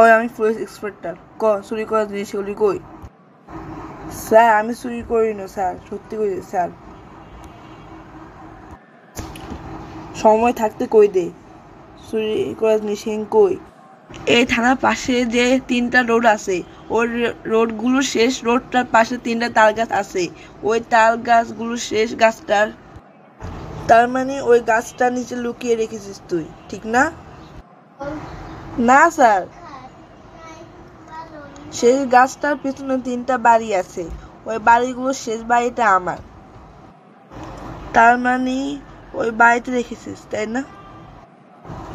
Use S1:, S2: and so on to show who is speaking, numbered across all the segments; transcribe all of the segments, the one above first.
S1: ওই আমি police inspector. চুরি করা জিনিসগুলি কই? স্যার আমি চুরি করি না স্যার, সত্যি কই স্যার। সময় থাকতে কই দে, চুরি করা জিনিস কই? এই থানার পাশে যে 3টা রোড আছে, ওই রোডগুলোর শেষ রোডটার পাশে 3টা তাল গাছ আছে। ওই তাল গাছগুলোর শেষ গাছটার, তার মানে ওই গাছটার নিচে লুকিয়ে রেখেছিস তুই, ঠিক না? না স্যার, সেই গাছটার পেছনে 3টা বাড়ি আছে, ওই বাড়িগুলোর শেষ বাড়িটা আমার। তার মানে ওই বাড়িতে রেখেছিস, তাই না?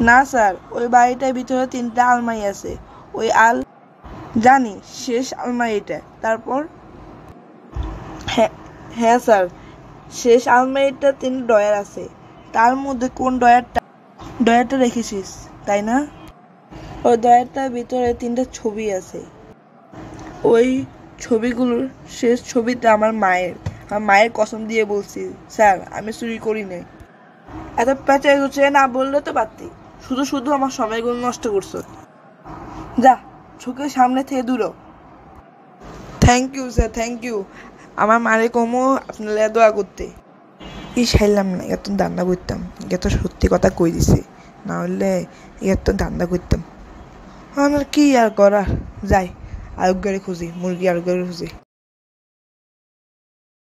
S1: না স্যার, ওই বাড়িটার ভিতরে 3টা আলমারি আছে। ওই জানি শেষ আলমারিটা। তারপর? হ্যাঁ স্যার, শেষ আলমারিটা 3 ডয়ার আছে, তার মধ্যে কোন ডয়ারটা রেখেছিস, তাই না? ওই ডয়ারটার ভিতরে 3টা ছবি আছে। ওই ছবিগুলোর শেষ ছবিটা আমার মায়ের কসম দিয়ে বলছি স্যার, আমি চুরি করি নাই। এত প্যাচাই হচ্ছে না বললে তো পারতি, শুধু শুধু আমার সময়গুলো নষ্ট করছো। যা, চোখের সামনে থেকে দূরো। Thank you sir, thank you. আমার মারে কমো আপনারা দোয়া করতে। সাইলাম না, এত দান্দা করতাম, এত সত্যি কথা কই দিছে, না হলে এত দান্দা করতাম। আমার কি আর করার, যাই আরোগ্যরে খুঁজি, মুরগি আরোগ্যরে খুঁজি।